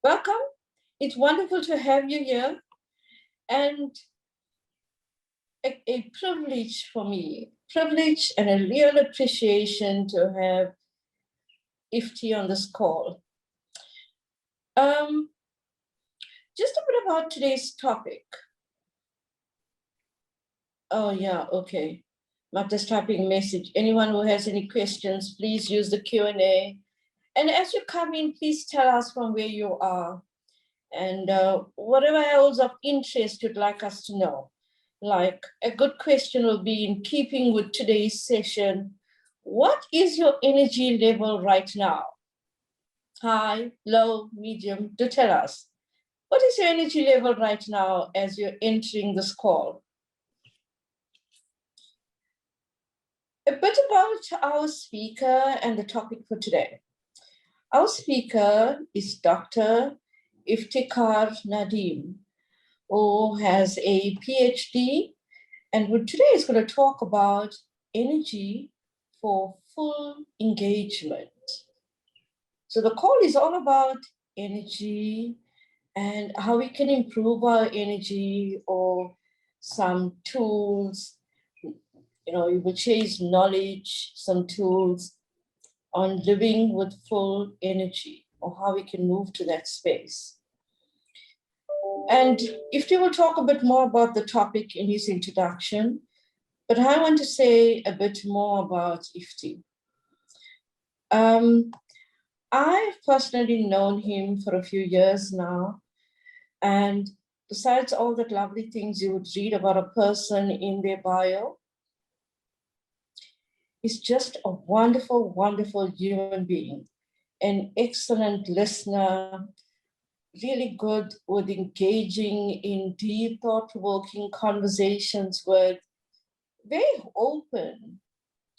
Welcome. It's wonderful to have you here, and a privilege for me, privilege and a real appreciation to have Ifti on this call. Just a bit about today's topic. Oh yeah, okay. I'm just typing a message. Anyone who has any questions, please use the Q&A. And as you come in, please tell us from where you are and whatever else of interest you'd like us to know. Like a good question will be in keeping with today's session. What is your energy level right now? High, low, medium? Do tell us. What is your energy level right now as you're entering this call? A bit about our speaker and the topic for today. Our speaker is Dr. Iftikhar Nadeem, who has a PhD, and today is going to talk about energy for full engagement. So the call is all about energy and how we can improve our energy, or some tools. You know, you will chase knowledge, some tools on living with full energy, or how we can move to that space. And Ifti will talk a bit more about the topic in his introduction, but I want to say a bit more about Ifti. I've personally known him for a few years now, and besides all the lovely things you would read about a person in their bio, he's just a wonderful, wonderful human being, an excellent listener, really good with engaging in deep, thought-provoking conversations, with very open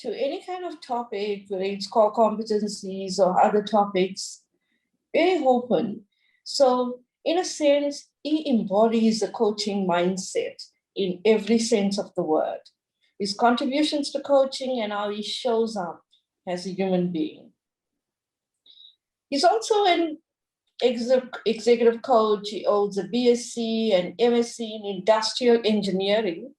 to any kind of topic, whether it's core competencies or other topics, very open. So in a sense, he embodies the coaching mindset in every sense of the word. His contributions to coaching and how he shows up as a human being. He's also an executive coach. He holds a BSc and MSc in industrial engineering,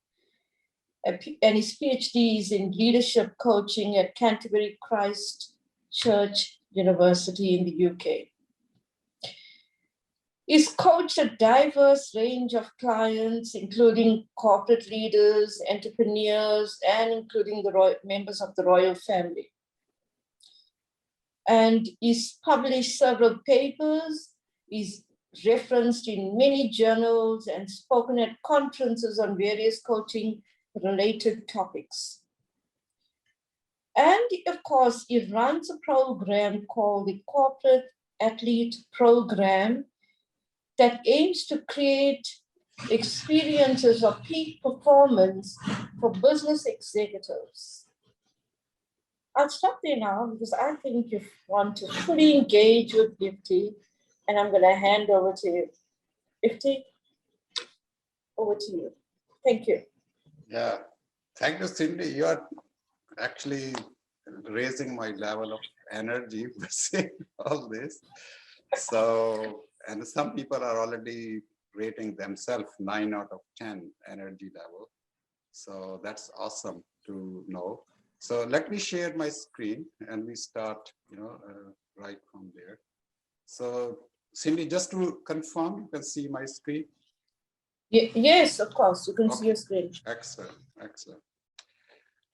and his PhD is in leadership coaching at Canterbury Christ Church University in the UK. He's coached a diverse range of clients, including corporate leaders, entrepreneurs, and including the members of the royal family. And he's published several papers. He's referenced in many journals and spoken at conferences on various coaching-related topics. And of course, he runs a program called the Corporate Athlete Program that aims to create experiences of peak performance for business executives. I'll stop there now because I think you want to fully engage with Ifti, and I'm going to hand over to you. Ifti, over to you. Thank you. Yeah, thank you, Cindy. You are actually raising my level of energy by saying all this. So, and some people are already rating themselves 9 out of 10 energy level. So that's awesome to know. So let me share my screen and we start, right from there. So Cindy, just to confirm, you can see my screen? Yes, of course, you can see your screen. Excellent, excellent.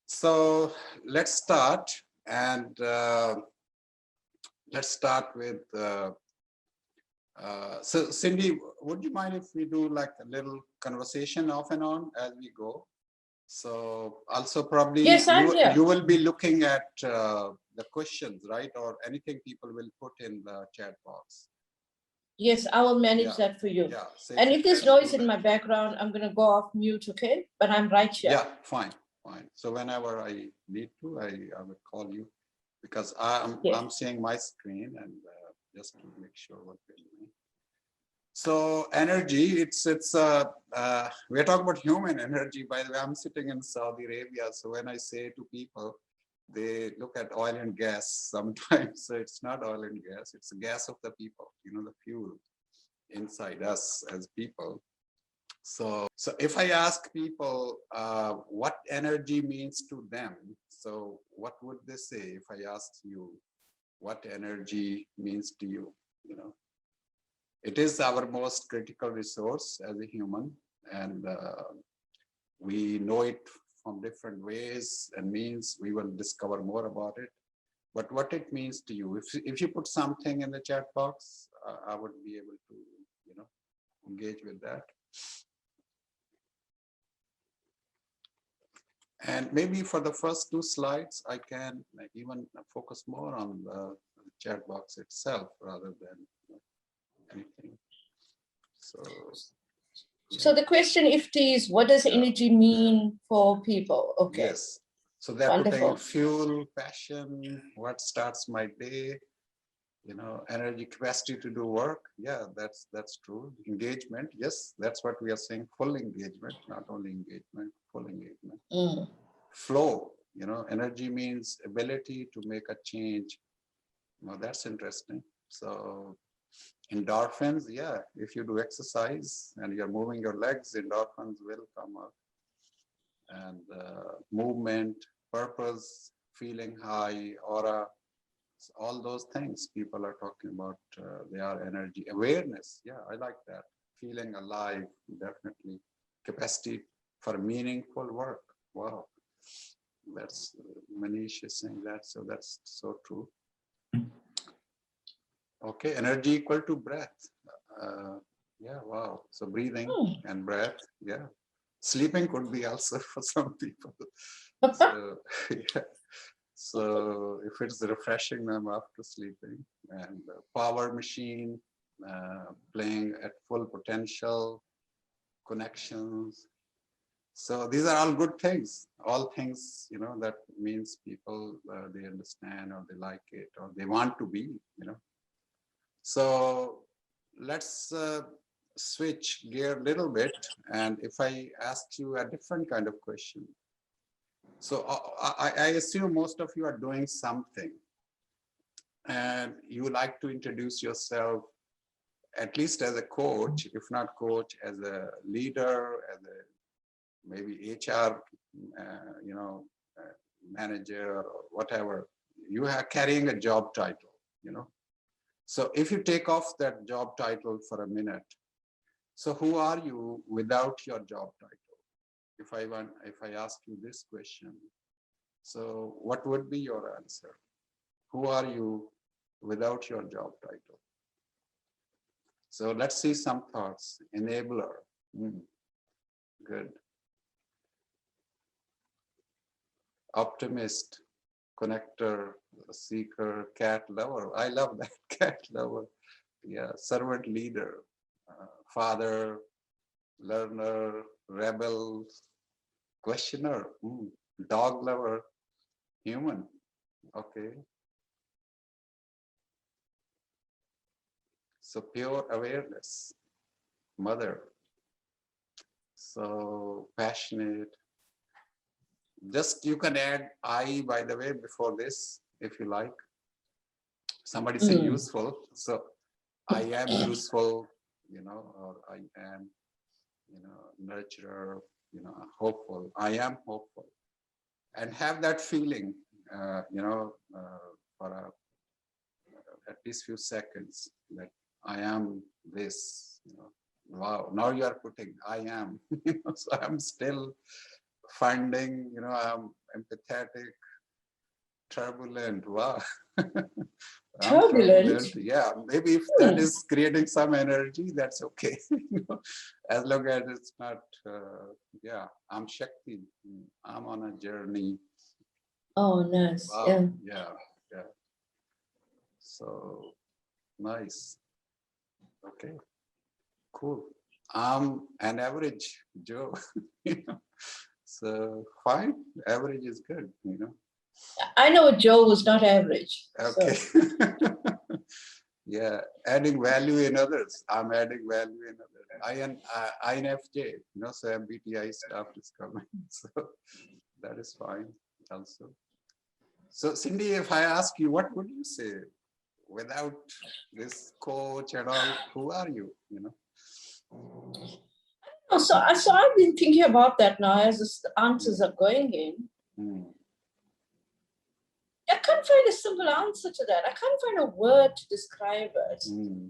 So let's start, and let's start with, so Cindy, would you mind if we do like a little conversation off and on as we go? So also probably yes, you will be looking at the questions, right? Or anything people will put in the chat box. Yes, I will manage that for you. Yeah, and if there's noise in my background, I'm going to go off mute, okay? But I'm right here. Yeah, fine, fine. So whenever I need to, I will call you, because I'm seeing my screen, and just to make sure what we're doing. So energy, we're talking about human energy. By the way, I'm sitting in Saudi Arabia. So when I say to people, they look at oil and gas sometimes. So it's not oil and gas, it's the gas of the people, the fuel inside us as people. So if I ask people what energy means to them, so what would they say if I asked you what energy means to you? It is our most critical resource as a human, and we know it from different ways and means. We will discover more about it. But what it means to you, if you put something in the chat box, I would be able to, engage with that. And maybe for the first 2 slides, I can even focus more on the chat box itself rather than anything. So the question, Ifti, is what does energy mean for people? Okay. Yes. So they're Wonderful. putting fuel, passion, what starts my day, energy, capacity to do work. Yeah, that's true. Engagement. Yes, that's what we are saying. Full engagement, not only engagement, full engagement. Flow, energy means ability to make a change. That's interesting. So endorphins, yeah, if you do exercise and you're moving your legs, endorphins will come up. And movement, purpose, feeling high, aura, all those things people are talking about, they are energy. Awareness, yeah, I like that. Feeling alive, definitely. Capacity for meaningful work. Wow, that's Manish is saying that, so that's so true. Okay, energy equal to breath. Yeah, wow. So breathing and breath, yeah. Sleeping could be also for some people. So, yeah. So if it's refreshing them after sleeping, and power machine, playing at full potential, connections. So these are all good things, all things, that means people, they understand or they like it or they want to be, So let's switch gear a little bit. And if I ask you a different kind of question. So I assume most of you are doing something and you like to introduce yourself, at least as a coach, if not coach, as a leader, as a maybe HR, manager or whatever. You are carrying a job title, So if you take off that job title for a minute, so who are you without your job title? If I ask you this question, so what would be your answer? Who are you without your job title? So let's see some thoughts. Enabler. Good. Optimist, connector, seeker, cat lover. I love that, cat lover. Yeah, servant leader, father, learner, rebel, questioner, dog lover, human. Okay. So pure awareness, mother. So passionate. Just you can add I, by the way, before this, if you like. Somebody say useful. So I am useful, or I am, nurturer, hopeful. I am hopeful. And have that feeling, for at least few seconds that I am this, wow, now you are putting I am, so I'm still finding, I'm empathetic, turbulent, wow. I'm turbulent. Yeah, maybe if that is creating some energy, that's okay. As long as it's not, yeah, I'm Shakti. I'm on a journey. Oh, nice. Wow. Yeah. So nice. Okay, cool. I'm an average Joe. So fine, average is good, I know Joe was not average. Okay. So. Yeah, adding value in others. I'm adding value in others. INFJ, so MBTI stuff is coming. So that is fine also. So Cindy, if I ask you, what would you say? Without this coach and all, who are you? You know? Oh, so I've been thinking about that now as the answers are going in. Mm. I can't find a simple answer to that. I can't find a word to describe it. Mm.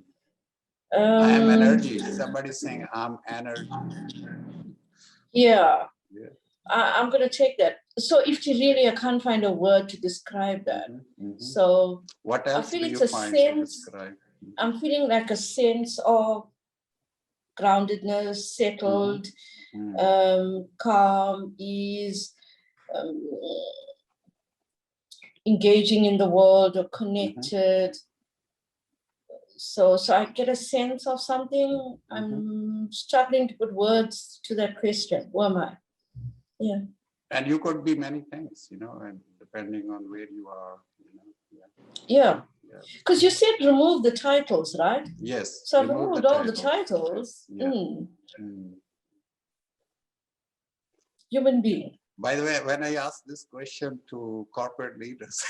I am Um, energy. Somebody's saying I'm energy. yeah, Yeah. I'm going to take that. So if you really, I can't find a word to describe that. So What I else feel do it's you a find to sense, describe? I'm feeling like a sense of groundedness, settled, calm, ease, um, engaging in the world or connected. So I get a sense of something. I'm struggling to put words to that question. Who am I? Yeah. And you could be many things, you know, and depending on where you are, you know. Yeah. Because you said remove the titles, right? Yes. So I've removed all the titles. Yeah. Human being. By the way, when I ask this question to corporate leaders,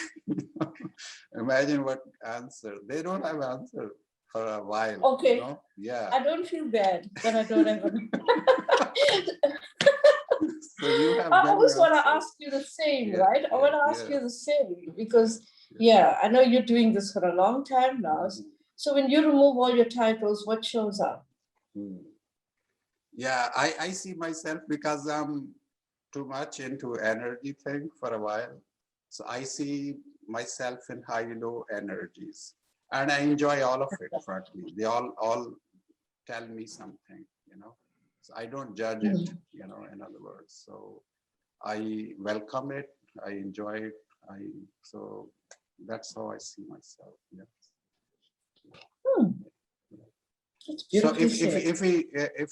imagine what answer. They don't have answer for a while. Okay. You know? Yeah. I don't feel bad that I don't have an So you have I always want to ask you the same, right? I want to ask you the same because, I know you're doing this for a long time now. So when you remove all your titles, what shows up? Yeah, I see myself because I'm too much into energy thing for a while. So I see myself in high-low energies. And I enjoy all of it, frankly. They all tell me something, you know. So I don't judge it, you know, in other words. So I welcome it, I enjoy it. So that's how I see myself. Yeah. So if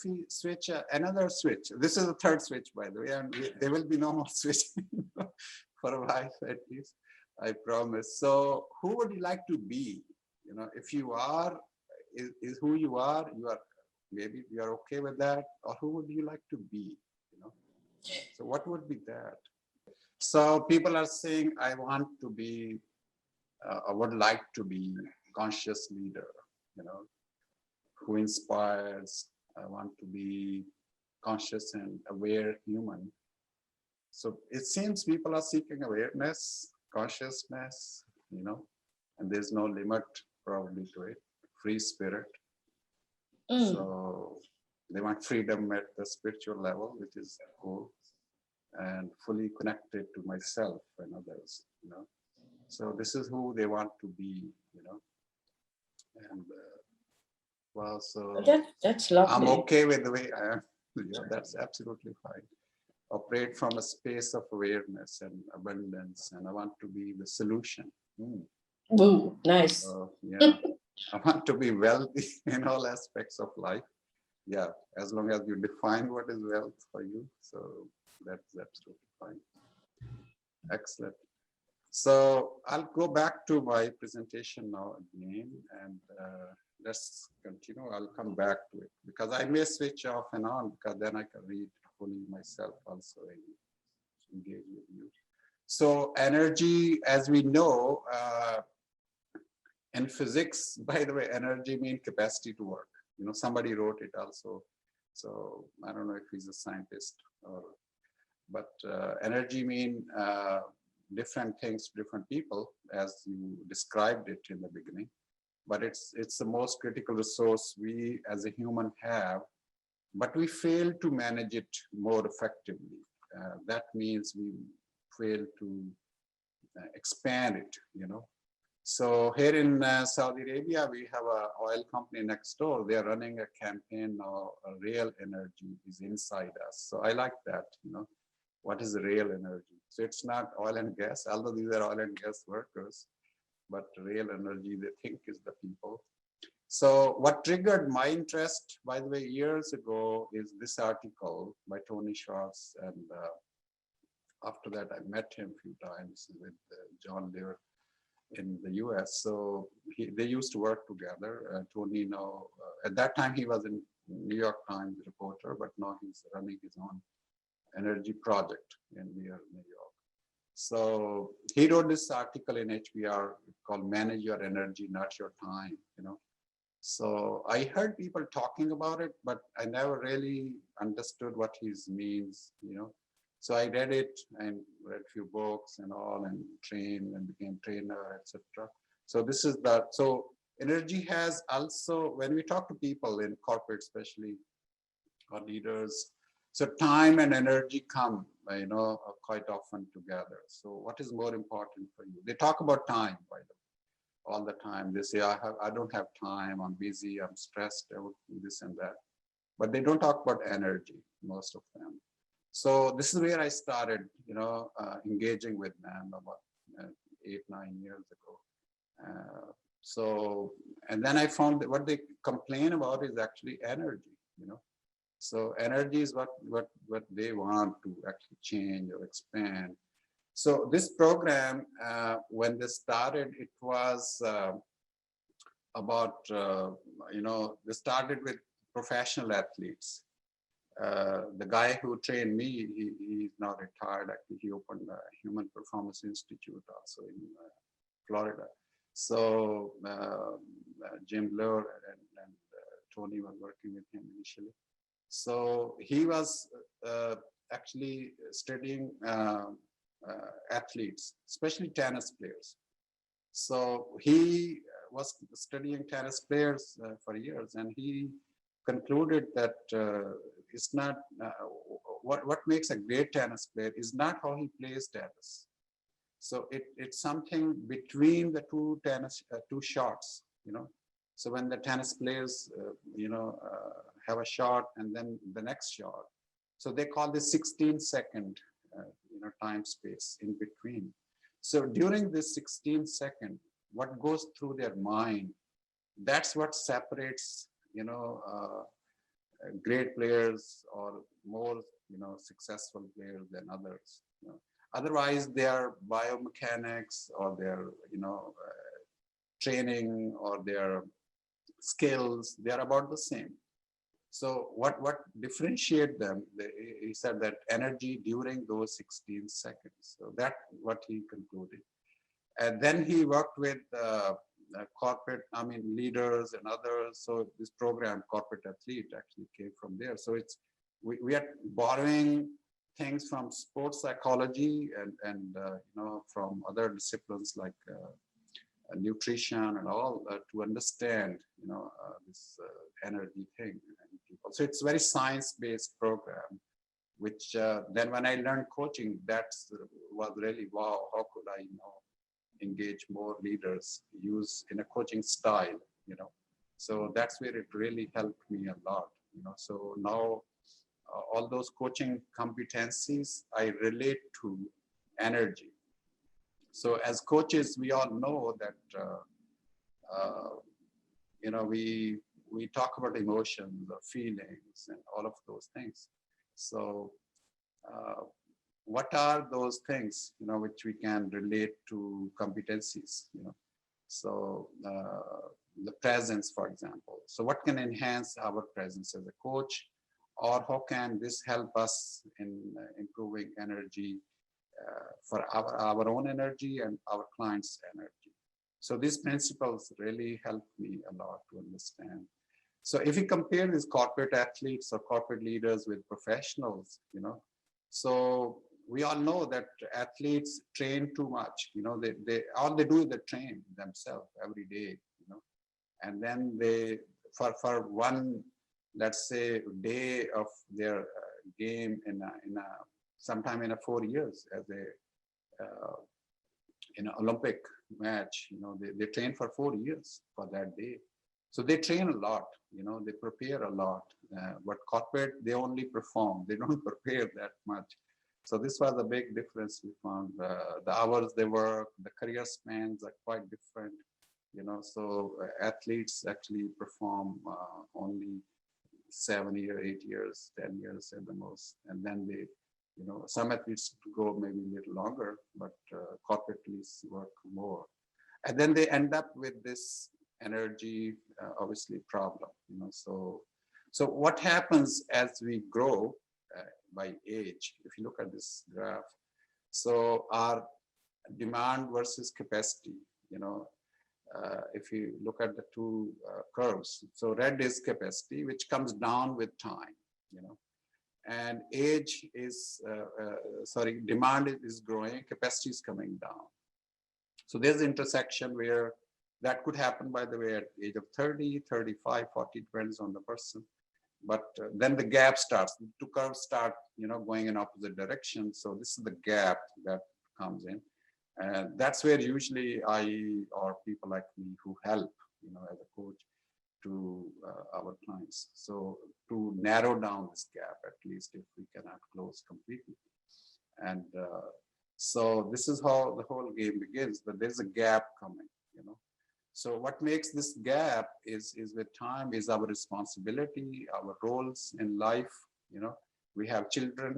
we switch another switch, this is the third switch, by the way, and there will be no more switching for a while at least, I promise. So who would you like to be? You know, if you are, is who you are maybe you are okay with that, or who would you like to be? You know, so what would be that? So people are saying, I want to be, I would like to be conscious leader, you know, who inspires. I want to be conscious and aware human. So it seems people are seeking awareness, consciousness, you know, and there's no limit probably to it. Free spirit. So they want freedom at the spiritual level, which is cool, and fully connected to myself and others, you know. So this is who they want to be, you know. And well, so that's lovely. I'm okay with the way I am. Yeah, that's absolutely fine. Operate from a space of awareness and abundance, and I want to be the solution. Ooh, nice. Yeah, I want to be wealthy in all aspects of life. Yeah, as long as you define what is wealth for you, so that's absolutely fine. Excellent. So I'll go back to my presentation now again, and let's continue. I'll come back to it because I may switch off and on because then I can read fully myself also and engage with you. So energy, as we know, in physics, by the way, energy means capacity to work. You know, somebody wrote it also. So I don't know if he's a scientist but energy mean different things to different people, as you described it in the beginning. But it's the most critical resource we as a human have, but we fail to manage it more effectively. That means we fail to expand it, you know. So here in Saudi Arabia, we have an oil company next door. They are running a campaign now, real energy is inside us. So I like that, you know. What is the real energy? So it's not oil and gas, although these are oil and gas workers, but real energy they think is the people. So what triggered my interest, by the way, years ago, is this article by Tony Schwartz. And after that, I met him a few times with John Lear in the US. So they used to work together. Tony now, at that time he was in New York Times reporter, but now he's running his own energy project in near New York. So he wrote this article in HBR called Manage Your Energy, Not Your Time, So I heard people talking about it, but I never really understood what his means. So I read it and read a few books and all and trained and became trainer, etc. So this is that. So energy has also, when we talk to people in corporate, especially or leaders, so time and energy come, quite often together. So what is more important for you? They talk about time, by the way, all the time. They say, I don't have time, I'm busy, I'm stressed, I would do this and that. But they don't talk about energy, most of them. So this is where I started, engaging with them about 8-9 years ago. And then I found that what they complain about is actually energy. So energy is what they want to actually change or expand. So this program, when they started, it was about, they started with professional athletes. The guy who trained me, he's now retired. Actually, he opened a Human Performance Institute also in Florida. So Jim Lohr and Tony were working with him initially. So he was actually studying athletes, especially tennis players. So he was studying tennis players for years, and he concluded that it's not what makes a great tennis player is not how he plays tennis. So it's something between the two shots. So when the tennis players, have a shot and then the next shot. So they call this 16-second, time space in between. So during this 16-second, what goes through their mind, that's what separates, great players or more, successful players than others. Otherwise, their biomechanics or their, training or their skills, they are about the same. So what differentiate them? He said that energy during those 16 seconds. So that's what he concluded. And then he worked with corporate, leaders and others. So this program, Corporate Athlete, actually came from there. So we are borrowing things from sports psychology and from other disciplines like nutrition and all to understand, this energy thing in people. So it's very science-based program, which then when I learned coaching, that was really, wow, how could I, engage more leaders, use in a coaching style, So that's where it really helped me a lot, So now all those coaching competencies, I relate to energy. So as coaches, we all know that, we talk about emotions or feelings and all of those things. So what are those things, which we can relate to competencies, So the presence, for example. So what can enhance our presence as a coach, or how can this help us in improving energy for our own energy and our clients' energy. So these principles really helped me a lot to understand. So if you compare these corporate athletes or corporate leaders with professionals, so we all know that athletes train too much. They all they do is they train themselves every day, and then they for one, let's say, day of their game in a sometime in a 4 years as a in an Olympic match, they train for 4 years for that day. So they train a lot, they prepare a lot. But corporate, they only perform, they don't prepare that much. So this was a big difference we found. The hours they work, the career spans are quite different, So athletes actually perform only 7 years, 8 years, 10 years at the most, and then they, some athletes go maybe a little longer, but corporate athletes work more, and then they end up with this energy, obviously problem, So what happens as we grow by age? If you look at this graph, So our demand versus capacity, if you look at the two curves, so red is capacity, which comes down with time, and age is, demand is growing, capacity is coming down. So there's an intersection where that could happen, by the way, at age of 30, 35, 40, depends on the person. But then the gap starts, the two curves start, going in opposite directions. So this is the gap that comes in. And that's where usually I, or people like me who help, as a coach to our clients. So to narrow down this gap, at least if we cannot close completely. And so this is how the whole game begins, but there's a gap coming, So what makes this gap is with time is our responsibility, our roles in life, we have children,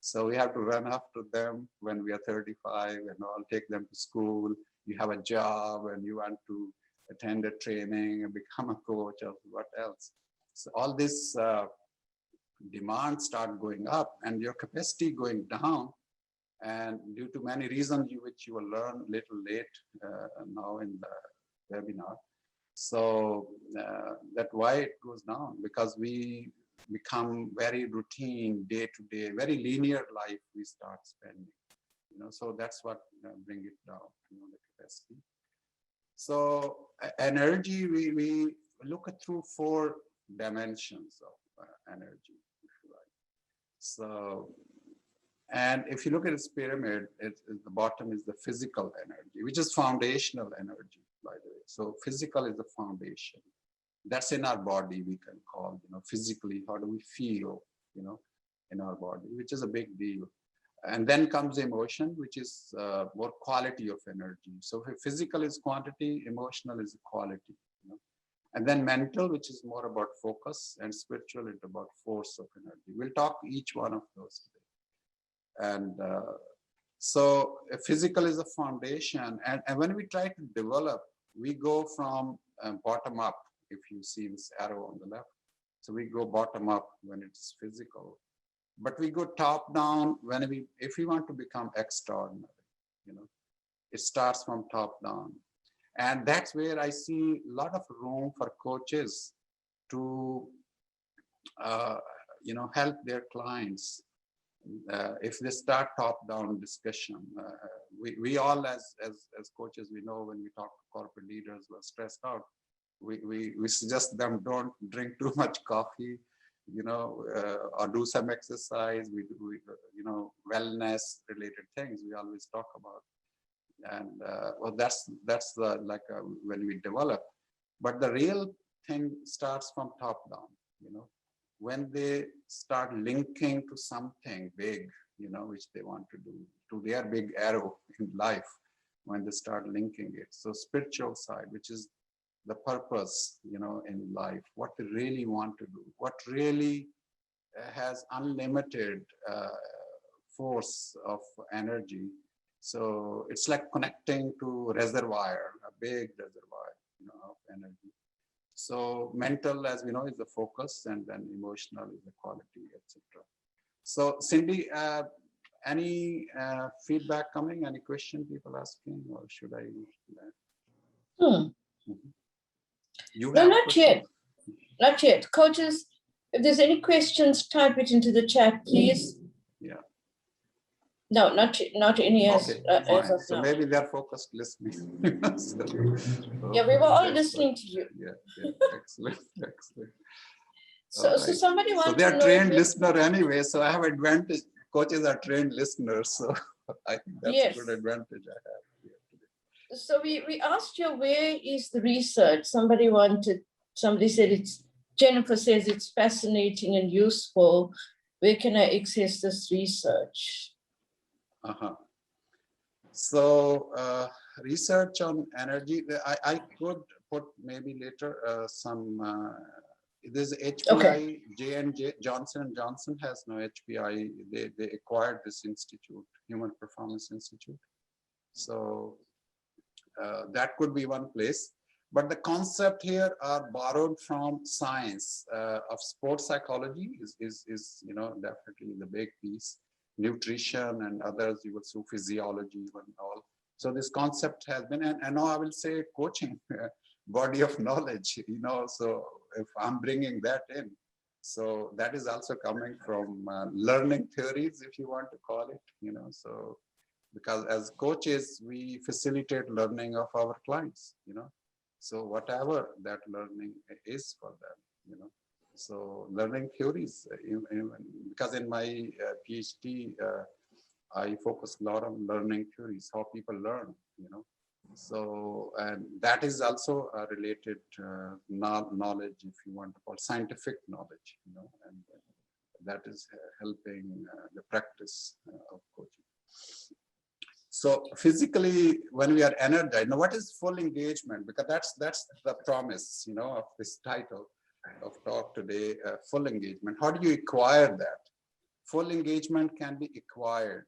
so we have to run after them when we are 35 and all, take them to school. You have a job and you want to attend a training and become a coach or what else. So all this demand start going up and your capacity going down. And due to many reasons, which you will learn a little late now in the webinar. So that's why it goes down, because we become very routine, day to day, very linear life we start spending. So that's what bring it down, the capacity. So energy, we look at through 4 dimensions of energy, if you like. So, and if you look at this pyramid, the bottom is the physical energy, which is foundational energy, by the way. So physical is the foundation. That's in our body, we can call, physically, how do we feel, in our body, which is a big deal. And then comes emotion, which is more quality of energy. So if physical is quantity, emotional is quality. And then mental, which is more about focus, and spiritual is about force of energy. We'll talk each one of those today. And so physical is a foundation. And when we try to develop, we go from bottom up, if you see this arrow on the left. So we go bottom up when it's physical. But we go top down if we want to become extraordinary, it starts from top down. And that's where I see a lot of room for coaches to, help their clients. If they start top-down discussion, we all as coaches, we know when we talk to corporate leaders who are stressed out, we suggest them don't drink too much coffee, or do some exercise. We do, wellness related things we always talk about. And well, that's when we develop. But the real thing starts from top down, when they start linking to something big, which they want to do, to their big arrow in life, when they start linking it. So spiritual side, which is the purpose, in life, what they really want to do, what really has unlimited force of energy. So it's like connecting to reservoir, a big reservoir, of energy. So mental, as we know, is the focus, and then emotional is the quality, etc. So Cindy, any feedback coming? Any question people asking, or should I? You no, have not yet. Not yet. Coaches, if there's any questions, type it into the chat, please. Yeah. No, not any as, okay, as of so now. maybe they're focused listening. So, yeah, we were all listening to you. Yeah, excellent, excellent. So, right. so somebody wants to know. So they're to trained listener anyway, so I have advantage. Coaches are trained listeners, so I think that's a good advantage I have here today. So we asked you, where is the research? Somebody said Jennifer says it's fascinating and useful. Where can I access this research? So research on energy, I could put maybe later some, there's HPI, okay. J&J, Johnson & Johnson has no HPI. They acquired this institute, Human Performance Institute. So that could be one place. But the concept here are borrowed from science of sports psychology is definitely the big piece. nutrition, and others you will see physiology and all. So this concept has been, and now I will say coaching, body of knowledge, so if I'm bringing that in, so that is also coming from learning theories, if you want to call it, so because as coaches, we facilitate learning of our clients, so whatever that learning is for them, so learning theories, because in my PhD, I focus a lot on learning theories, how people learn, So, and that is also a related knowledge, if you want to call scientific knowledge, and that is helping the practice of coaching. So physically, when we are energized, now what is full engagement? Because that's the promise, of this title of talk today, full engagement. How do you acquire that? Full engagement can be acquired,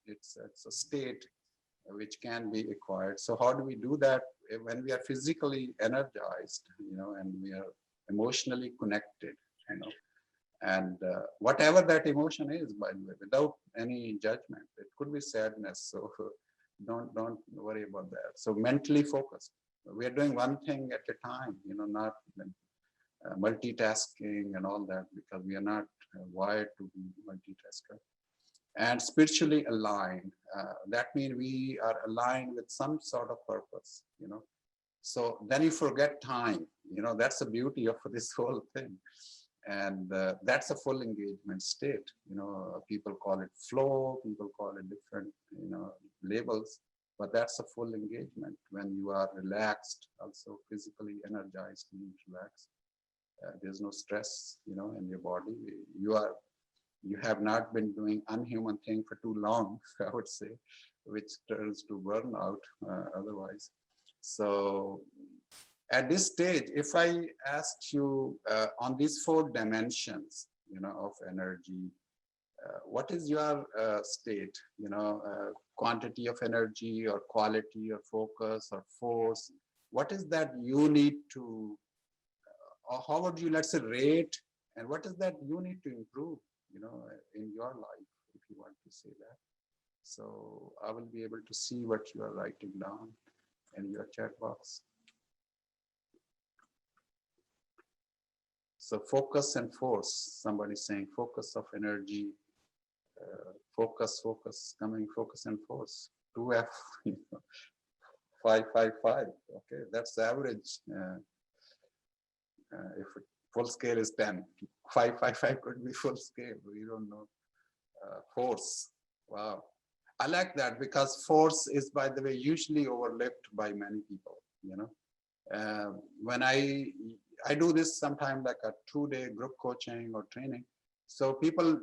it's a state which can be acquired. So how do we do that? When we are physically energized, and we are emotionally connected, and whatever that emotion is, by the way, without any judgment, it could be sadness. So don't worry about that. So mentally focused. We are doing one thing at a time, not multitasking and all that, because we are not wired to be multitasker. And spiritually aligned. That means we are aligned with some sort of purpose, So then you forget time, that's the beauty of this whole thing. And that's a full engagement state. People call it flow, people call it different, labels, but that's a full engagement when you are relaxed, also physically energized and relaxed. There's no stress, in your body. You have not been doing unhuman thing for too long, I would say, which turns to burnout otherwise. So at this stage, if I asked you on these 4 dimensions, of energy, what is your state, quantity of energy or quality or focus or force? What is that you need to, or how would you, let's say, rate, and what is that you need to improve, in your life, if you want to say that? So I will be able to see what you are writing down in your chat box. So focus and force, somebody saying focus of energy, focus, coming focus and force, 2F, 555, okay, that's the average. If full scale is 10, 555 could be full scale, we don't know. Force, wow. I like that, because force is, by the way, usually overlooked by many people, when I do this sometime like a 2-day group coaching or training. So people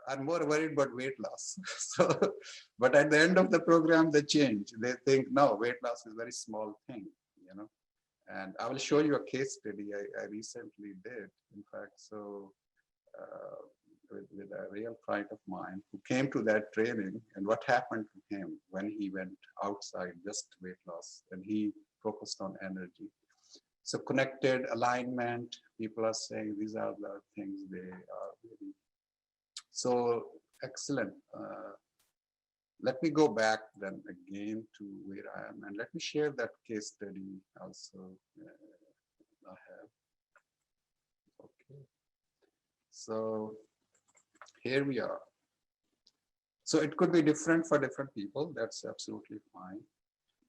are more worried about weight loss. So, but at the end of the program, they change. They think, no, weight loss is a very small thing, And I will show you a case study I recently did, in fact. So with a real client of mine who came to that training, and what happened to him when he went outside, just weight loss, and he focused on energy. So connected alignment, people are saying these are the things they are really. So excellent. Let me go back then again to where I am, and let me share that case study also. I have. Okay. So here we are. So it could be different for different people. That's absolutely fine.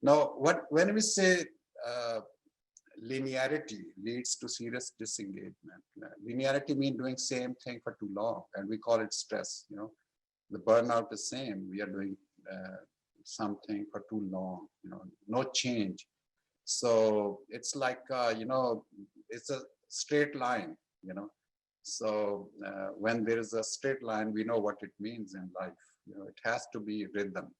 Now, when we say linearity leads to serious disengagement. Linearity means doing same thing for too long, and we call it stress. The burnout is same. We are doing something for too long. No change. So it's like it's a straight line. So when there is a straight line, we know what it means in life. It has to be rhythm.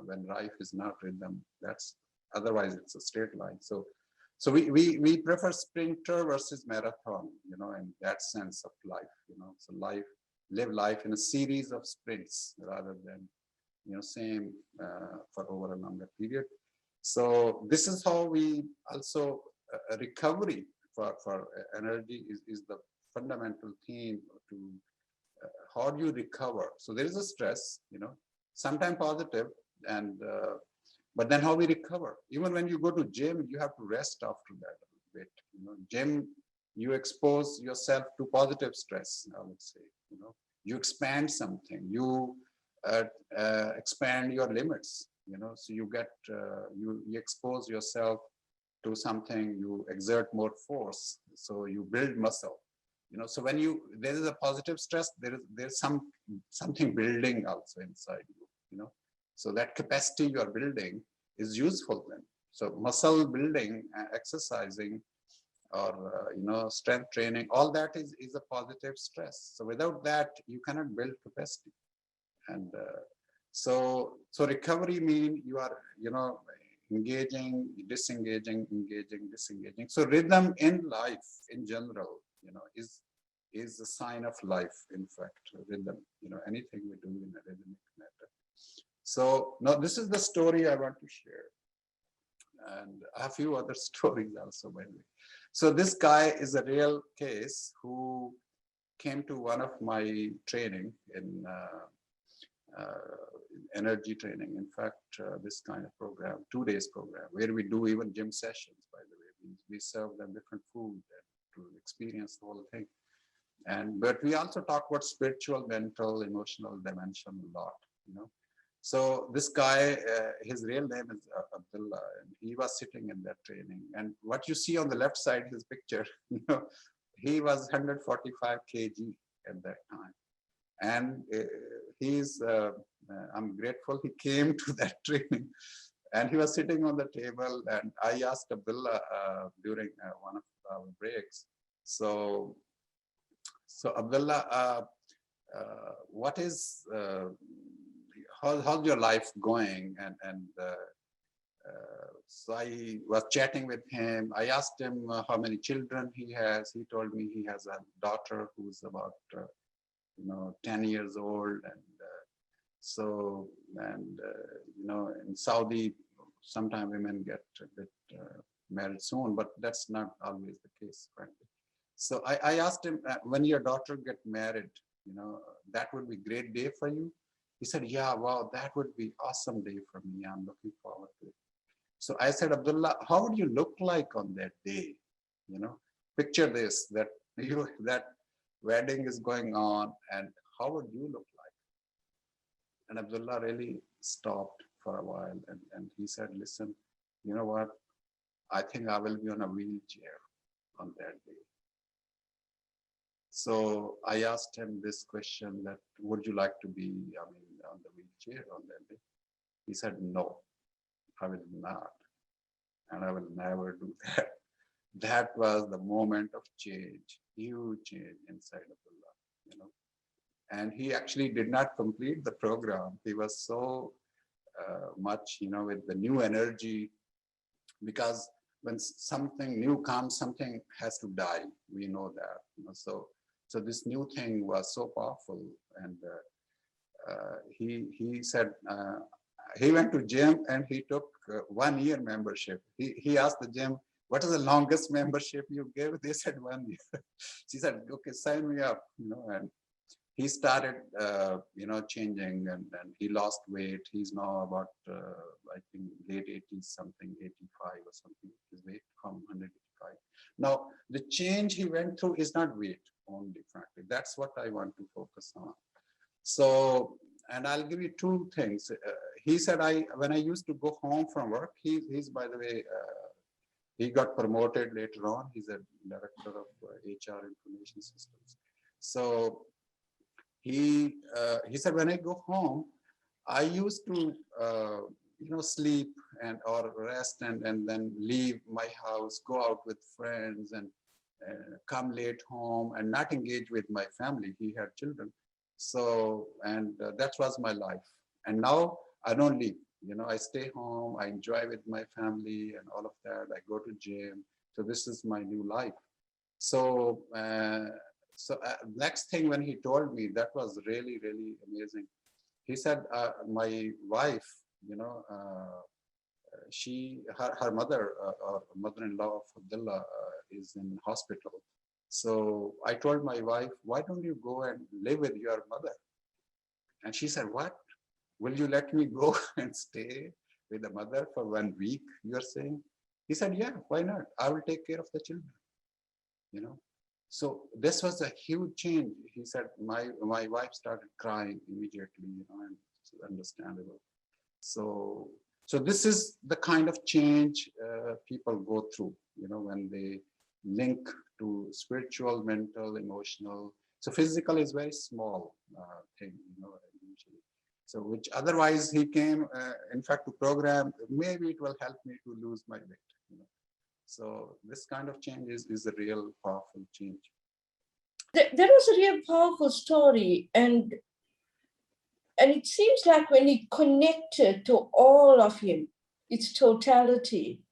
When life is not rhythm, that's otherwise it's a straight line. So we prefer sprinter versus marathon, in that sense of life, So live life in a series of sprints rather than, same for over a longer period. So this is how we also recovery for energy is the fundamental theme to how do you recover? So there is a stress, sometimes positive, and but then how we recover? Even when you go to gym, you have to rest after that a bit. Gym, you expose yourself to positive stress, I would say. You expand something, you expand your limits. So you get you expose yourself to something, you exert more force, so you build muscle. So when there is a positive stress, there's something building also inside you. So that capacity you are building is useful then. So muscle building, exercising, or strength training, all that is a positive stress. So without that, you cannot build capacity. And so recovery means you are engaging, disengaging, engaging, disengaging. So rhythm in life in general, is a sign of life. In fact, rhythm, anything we do in a rhythmic manner. So now this is the story I want to share, and a few other stories also, by the way. So this guy is a real case who came to one of my training in energy training. In fact, this kind of program, 2 days program, where we do even gym sessions, by the way. We serve them different food to experience the whole thing. But we also talk about spiritual, mental, emotional dimension a lot, So this guy, his real name is Abdullah, and he was sitting in that training. And what you see on the left side, his picture, he was 145 kg at that time. And I'm grateful he came to that training. And he was sitting on the table, and I asked Abdullah during one of our breaks. So Abdullah, what is how's your life going? And so I was chatting with him. I asked him how many children he has. He told me he has a daughter who's about 10 years old. And in Saudi, sometimes women get a bit married soon, but that's not always the case, frankly. So I asked him, when your daughter get married, that would be a great day for you. He said, yeah, wow, that would be awesome day for me. I'm looking forward to it. So I said, Abdullah, how would you look like on that day? Picture this, that that wedding is going on, and how would you look like? And Abdullah really stopped for a while, and he said, listen, you know what? I think I will be on a wheelchair on that day. So I asked him this question, that would you like to be, on the wheelchair on that day? He said, no, I will not. And I will never do that. That was the moment of change, huge change inside Abdullah, And he actually did not complete the program. He was so much, with the new energy, because when something new comes, something has to die. We know that. So this new thing was so powerful, and he said he went to gym and he took 1 year membership. He asked the gym, what is the longest membership you gave? They said 1 year. She said, okay, sign me up. And he started, changing, and he lost weight. He's now about, I think, late 80s, something, 85 or something, his weight from 185. Now, the change he went through is not weight only, frankly. That's what I want to focus on. So, and I'll give you 2 things. He said, when I used to go home from work, he's, by the way, he got promoted later on. He's a director of HR information systems. So he said, when I go home, I used to, sleep or rest and then leave my house, go out with friends, and come late home and not engage with my family. He had children. So, and that was my life. And now I don't leave, I stay home, I enjoy with my family and all of that. I go to gym. So this is my new life. So, next thing when he told me, that was really, really amazing. He said, my wife, her mother or mother-in-law of Abdullah is in hospital. So I told my wife, why don't you go and live with your mother? And she said, what? Will you let me go and stay with the mother for 1 week, you're saying? He said, yeah, why not? I will take care of the children, you know. So this was a huge change. He said, my wife started crying immediately, you know, and it's understandable. So this is the kind of change people go through, you know, when they link to spiritual, mental, emotional. So physical is very small thing, you know, usually. So which otherwise he came, in fact, to program, maybe it will help me to lose my weight, you know. So this kind of change is a real powerful change. That was a real powerful story. And it seems like when he connected to all of him, its totality,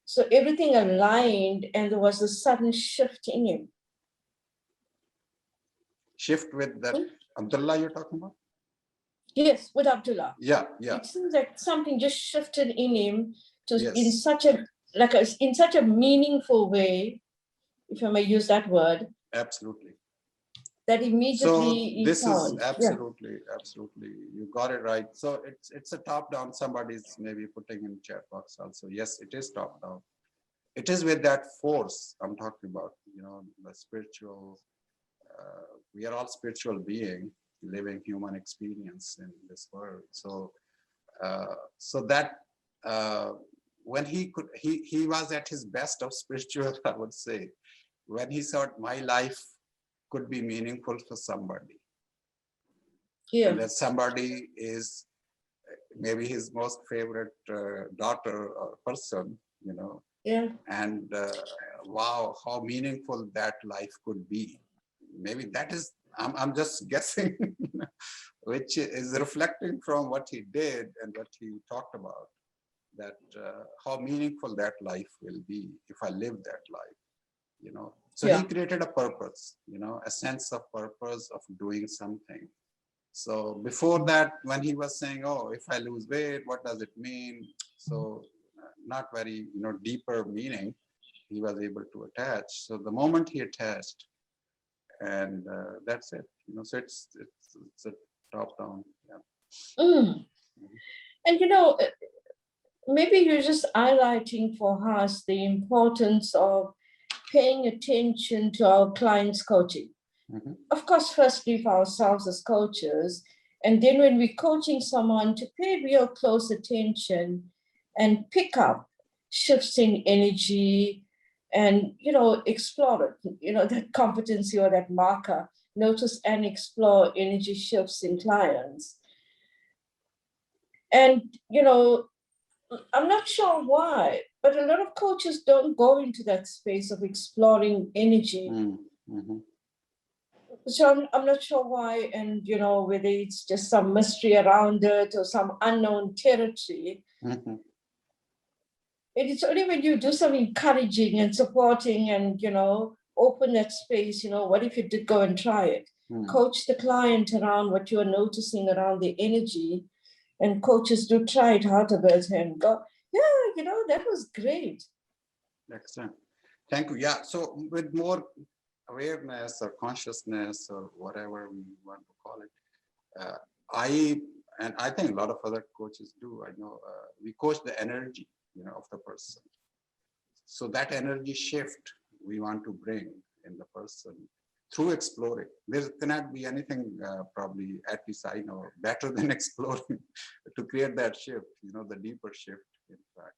so everything aligned and there was a sudden shift in him. Shift with that Abdullah you're talking about? Yes, with Abdullah. Yeah, yeah. It seems like something just shifted in him to Yes. in such a meaningful way, if I may use that word. Absolutely. That immediately so this is found. absolutely, absolutely, you got it right. So it's a top down. Somebody's maybe putting in chat box also. Yes, it is top down. It is with that force I'm talking about, you know, the spiritual. We are all spiritual being living human experience in this world. So that when he was at his best of spiritual, I would say, when he thought my life could be meaningful for somebody. Yeah. And that somebody is maybe his most favorite daughter or person, you know. Yeah. And wow, how meaningful that life could be. Maybe that is, I'm just guessing, which is reflecting from what he did and what he talked about, that how meaningful that life will be if I live that life, you know. So he created a purpose, you know, a sense of purpose of doing something. So before that, when he was saying, oh, if I lose weight, what does it mean? So not very, you know, deeper meaning he was able to attach. So the moment he attached, and that's it, you know. So it's a top down. Yeah. Mm. And you know, maybe you're just highlighting for us the importance of paying attention to our clients' coaching. Mm-hmm. Of course, firstly for ourselves as coaches, and then when we're coaching someone, to pay real close attention and pick up shifts in energy and, you know, explore it, you know, that competency or that marker, notice and explore energy shifts in clients. And, you know, I'm not sure why, but a lot of coaches don't go into that space of exploring energy. Mm-hmm. So I'm not sure why, and you know, whether it's just some mystery around it or some unknown territory. Mm-hmm. It's only when you do some encouraging and supporting and, you know, open that space, you know, what if you did go and try it? Coach the client around what you're noticing around the energy. And coaches do try it out a bit and go, yeah, you know, that was great. Excellent. Thank you. Yeah. So with more awareness or consciousness or whatever we want to call it, I think a lot of other coaches do. I know we coach the energy, you know, of the person. So that energy shift we want to bring in the person through exploring. There cannot be anything probably, at least I know, better than exploring to create that shift, you know, the deeper shift, in fact.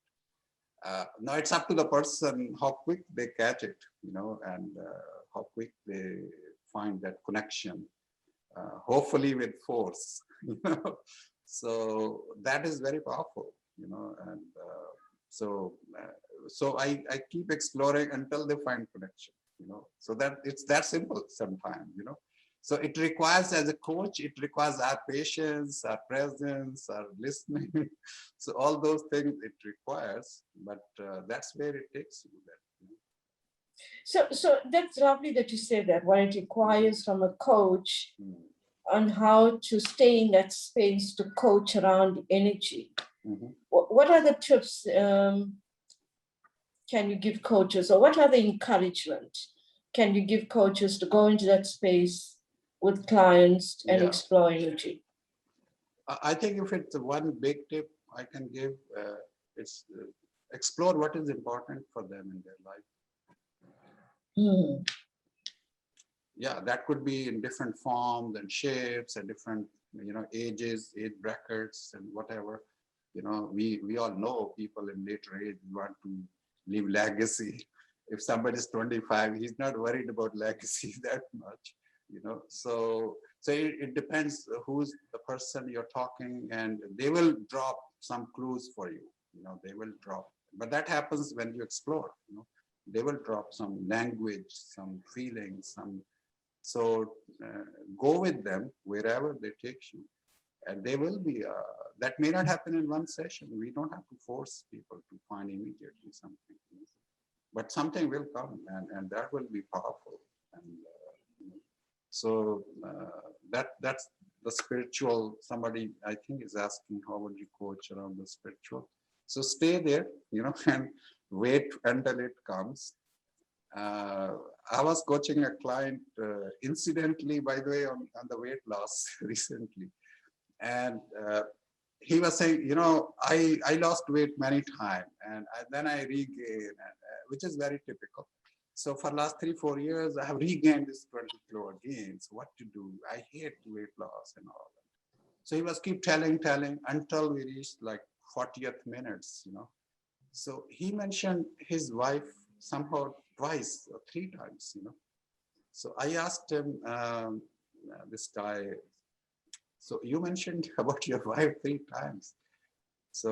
Now it's up to the person how quick they catch it, you know, and how quick they find that connection, hopefully with force, you know. So that is very powerful, you know, and so I keep exploring until they find connection, you know. So that it's that simple sometimes, you know. So it requires, as a coach, it requires our patience, our presence, our listening. So all those things it requires, but that's where it takes you. So that's lovely that you say that, what it requires from a coach on how to stay in that space to coach around energy. Mm-hmm. What are the tips can you give coaches, or what are the encouragement can you give coaches to go into that space with clients and Yeah, explore energy? I think if it's one big tip I can give, it's explore what is important for them in their life. Hmm. Yeah, that could be in different forms and shapes and different, ages, age brackets and whatever. We all know people in later age want to leave legacy. If somebody is 25, he's not worried about legacy that much, So it depends who's the person you're talking, and they will drop some clues for you. They will drop, but that happens when you explore. They will drop some language, some feelings, some. So go with them wherever they take you, and they will be. That may not happen in one session. We don't have to force people to find immediately something, but something will come, and that will be powerful. And so that's the spiritual. Somebody I think is asking, how would you coach around the spiritual? So stay there, and wait until it comes. I was coaching a client incidentally, by the way, on the weight loss recently. And he was saying, I lost weight many times and then I regained, which is very typical. So for last 3-4 years, I have regained this 20 kilo again. So what to do? I hate weight loss and all that. So he was keep telling until we reached like 40th minutes, So he mentioned his wife somehow twice or 3 times, So I asked him, this guy, so you mentioned about your wife 3 times. So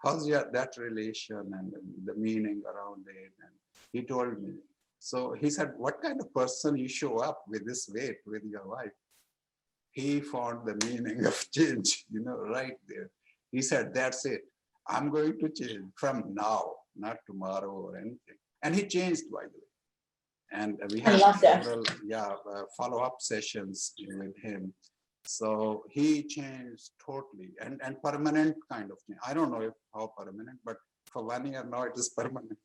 how's that relation and the meaning around it? And he told me. So he said, what kind of person you show up with this weight with your wife? He found the meaning of change, right there. He said, that's it. I'm going to change from now, not tomorrow or anything. And he changed, by the way. And we I had love that. several follow-up sessions with him. So he changed totally and permanent kind of thing. I don't know how permanent, but for 1 year now it is permanent.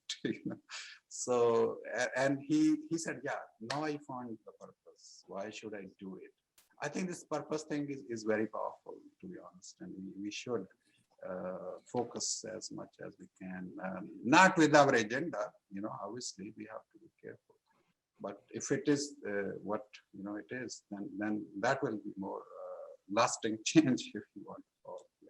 So and he said, yeah, now I found the purpose. Why should I do it? I think this purpose thing is very powerful, to be honest, and we should focus as much as we can, not with our agenda. Obviously we have to be careful. But if it is what it is, then that will be more lasting change, if you want to call it.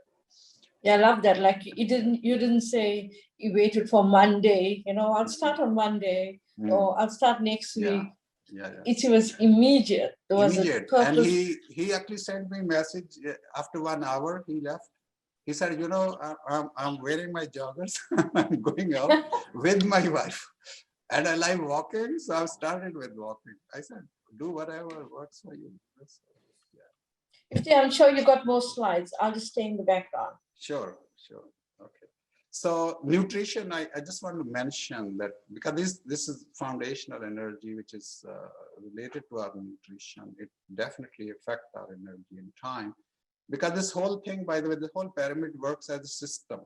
Yeah, I love that. Like you didn't say you waited for Monday, I'll start on Monday or I'll start next week. Yeah. It was immediate. There was Immediate. a purpose. And he actually sent me a message after 1 hour. He left. He said, I'm wearing my joggers. I'm going out with my wife. And I like walking, so I started with walking. I said, do whatever works for you. I'm sure you got more slides. I'll just stay in the background. Sure. Okay. So nutrition, I just want to mention that because this is foundational energy, which is related to our nutrition. It definitely affects our energy in time. Because this whole thing, by the way, the whole pyramid works as a system.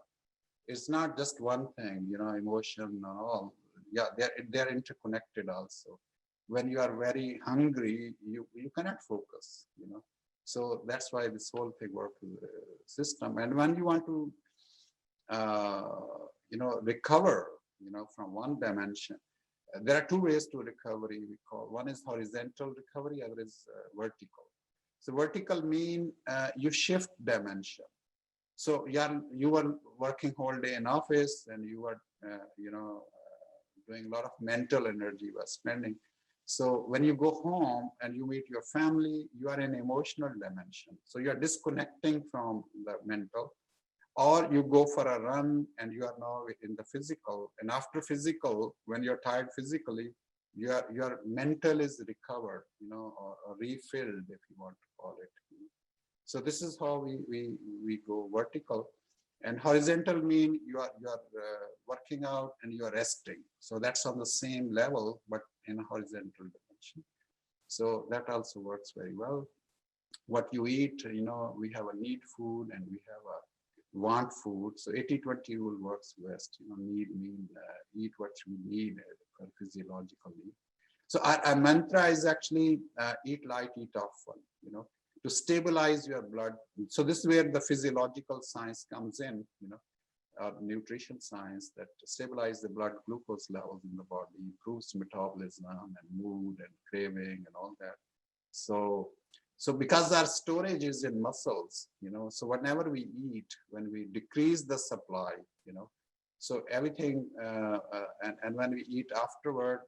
It's not just one thing, emotion and all. Yeah, they're interconnected also. When you are very hungry, you cannot focus, So that's why this whole thing works as a system. And when you want to, recover, from one dimension, there are 2 ways to recovery. We call one is horizontal recovery, other is vertical. So vertical mean you shift dimension. So you were working whole day in office and you were, doing a lot of mental energy you were spending. So when you go home and you meet your family, you are in emotional dimension. So you are disconnecting from the mental, or you go for a run and you are now in the physical. And after physical, when you're tired physically, your mental is recovered, or refilled, if you want to call it. So this is how we go vertical, and horizontal mean you are working out and you are resting. So that's on the same level, but in a horizontal dimension. So that also works very well. What you eat, we have a need food and we have a want food. So 80-20 rule works best. Need mean eat what you need for physiological need. So our mantra is actually eat light, eat often, you know, to stabilize your blood. So this is where the physiological science comes in, you know, nutrition science, that stabilize the blood glucose levels in the body, improves metabolism and mood and craving and all that. So because our storage is in muscles, you know, so whenever we eat, when we decrease the supply, you know, so everything, and when we eat afterward,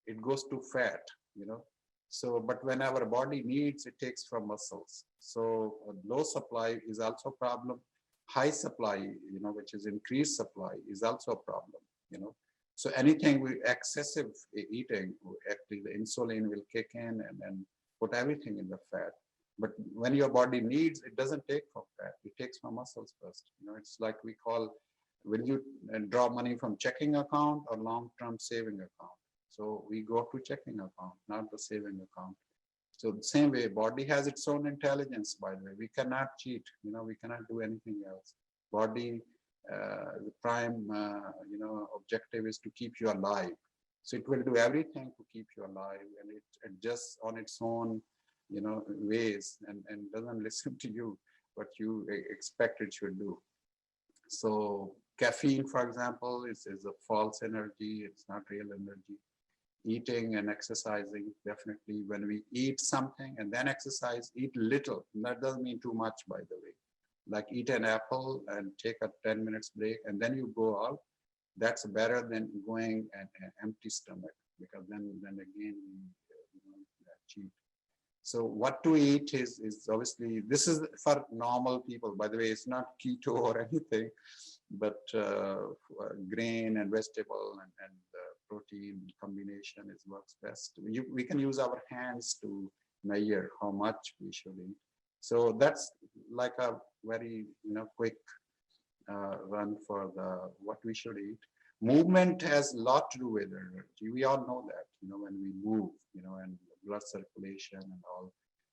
it goes to fat, you know. So, but when our body needs, it takes from muscles. So low supply is also a problem. High supply, you know, which is increased supply, is also a problem, you know. So anything with excessive eating, actually the insulin will kick in and put everything in the fat. But when your body needs, it doesn't take from fat, it takes from muscles first. You know, it's like we call, will you draw money from checking account or long-term saving account? So we go to checking account, not the saving account. So the same way, body has its own intelligence, by the way. We cannot cheat, you know, we cannot do anything else. Body, the prime, you know, objective is to keep you alive. So it will do everything to keep you alive, and it adjusts on its own, you know, ways, and doesn't listen to you, what you expect it should do. So caffeine, for example, is a false energy. It's not real energy. Eating and exercising, definitely when we eat something and then exercise, eat little. And that doesn't mean too much, by the way. Like eat an apple and take a 10 minutes break and then you go out. That's better than going an empty stomach, because then again, you know, cheat. So what to eat is obviously, this is for normal people. By the way, it's not keto or anything, but grain and vegetable and protein combination is works best. We can use our hands to measure how much we should eat. So that's like a very, you know, quick run for the what we should eat. Movement has a lot to do with energy. We all know that, you know, when we move, you know, and blood circulation and all.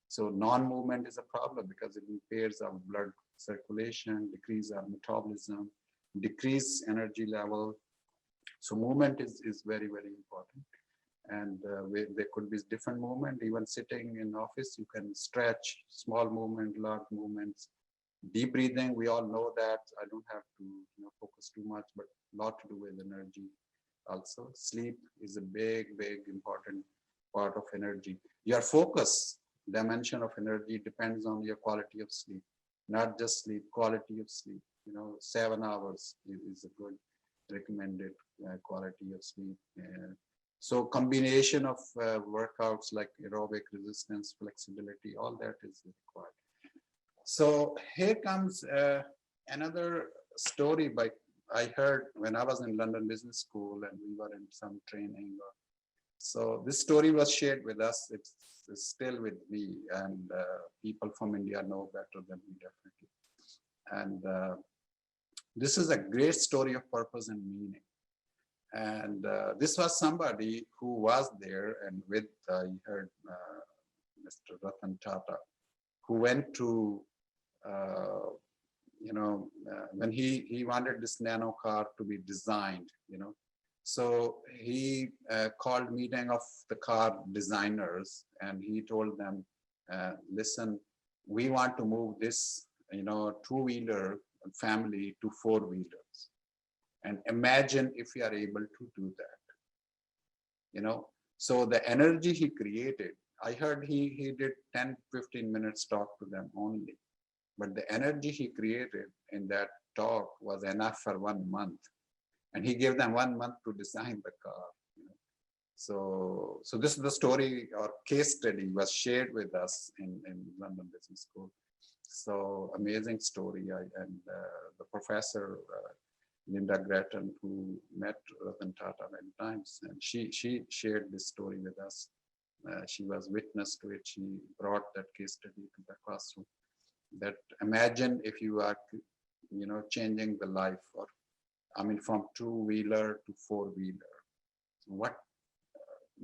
So non-movement is a problem because it impairs our blood circulation, decrease our metabolism, decrease energy level. So movement is very, very important. And there could be different movement. Even sitting in office, you can stretch, small movement, large movements. Deep breathing, we all know that. I don't have to, you know, focus too much, but a lot to do with energy also. Sleep is a big, big important part of energy. Your focus dimension of energy depends on your quality of sleep, not just sleep, quality of sleep. You know, 7 hours is a good recommended quality of sleep. So combination of workouts like aerobic resistance, flexibility, all that is required. So here comes another story I heard when I was in London Business School and we were in some training. So this story was shared with us. It's still with me, and people from India know better than me, definitely. And this is a great story of purpose and meaning. And this was somebody who was there and with, you heard Mr. Ratan Tata, who went to, you know, when he wanted this nano car to be designed, you know. So he called meeting of the car designers and he told them, listen, we want to move this, you know, two-wheeler family to four-wheelers. And imagine if we are able to do that, you know. So the energy he created, I heard he did 10, 15 minutes talk to them only. But the energy he created in that talk was enough for 1 month. And he gave them 1 month to design the car. You know? So this is the story or case study was shared with us in London Business School. So amazing story. And the professor, Linda Grattan, who met Ratan Tata many times, and she shared this story with us. She was witness to it. She brought that case study to the classroom. That imagine if you are, you know, changing the life, or I mean, from two-wheeler to four-wheeler, what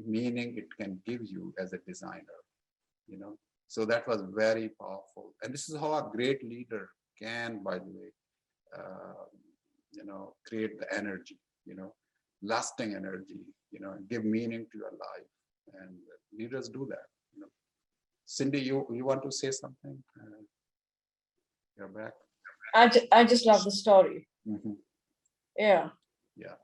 meaning it can give you as a designer, you know. So that was very powerful. And this is how a great leader can, by the way, you know, create the energy, you know, lasting energy, you know, give meaning to your life. and leaders do that. You know. Cindy, you want to say something? You're back. I just love the story. Mm-hmm. Yeah. Yeah.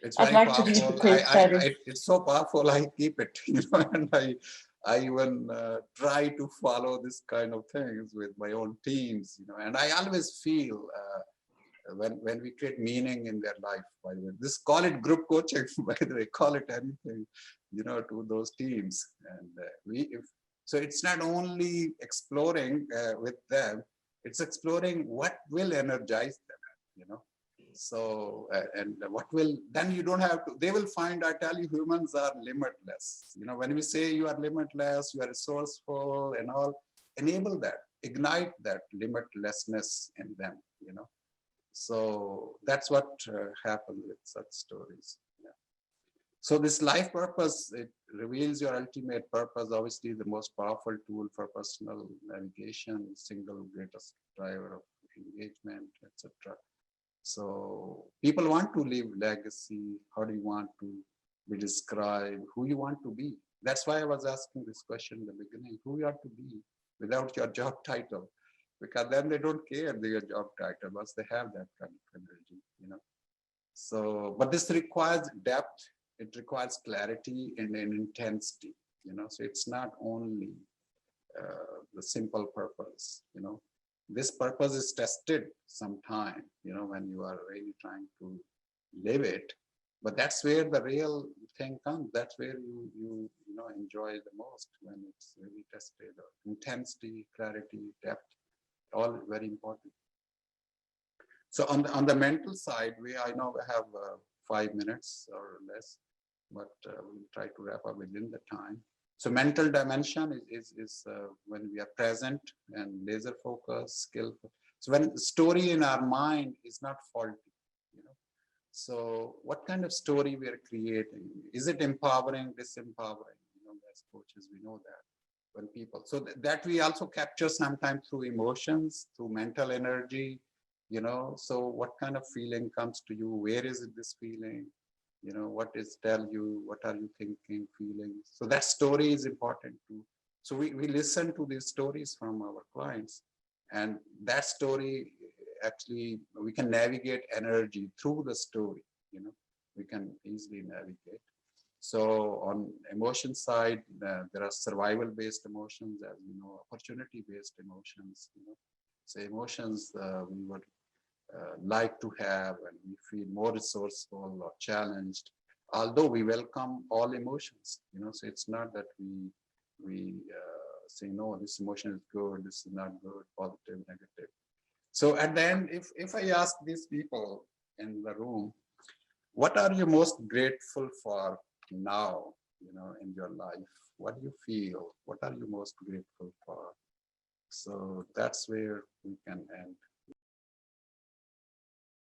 It's I'd I'd like to read the case study. It's so powerful. I keep it, and I even try to follow this kind of things with my own teams, and I always feel when we create meaning in their life, by the way, this call it group coaching, by the way, call it anything, to those teams. And so it's not only exploring with them, it's exploring what will energize them, So, and what will, then you don't have to, they will find, I tell you, humans are limitless. When we say you are limitless, you are resourceful and all, enable that, ignite that limitlessness in them, So that's what happened with such stories. Yeah. So this life purpose, it reveals your ultimate purpose, obviously the most powerful tool for personal navigation, single greatest driver of engagement, etc. So people want to leave legacy. How do you want to be described? Who you want to be? That's why I was asking this question in the beginning, who you are to be without your job title, because then they don't care their job title once they have that kind of energy, So, but this requires depth. It requires clarity and intensity, So it's not only the simple purpose, This purpose is tested sometime, when you are really trying to live it. But that's where the real thing comes. That's where you enjoy the most, when it's really tested. Intensity, clarity, depth, all very important. So on the mental side, I know we have 5 minutes or less, but we'll try to wrap up within the time. So mental dimension is when we are present and laser focus, skillful. So when story in our mind is not faulty, So what kind of story we are creating? Is it empowering, disempowering? As coaches, we know that when people. So that we also capture sometimes through emotions, through mental energy, So what kind of feeling comes to you? Where is it this feeling? What is tell you, what are you thinking, feeling? So that story is important too. So we listen to these stories from our clients, and that story, actually, we can navigate energy through the story, we can easily navigate. So on emotion side, there are survival-based emotions, as we know, opportunity-based emotions, So emotions we would like to have, and we feel more resourceful or challenged, although we welcome all emotions, So it's not that we say, no, this emotion is good, this is not good, positive, negative. So at the end, if I ask these people in the room, what are you most grateful for now, in your life? What do you feel? What are you most grateful for? So that's where we can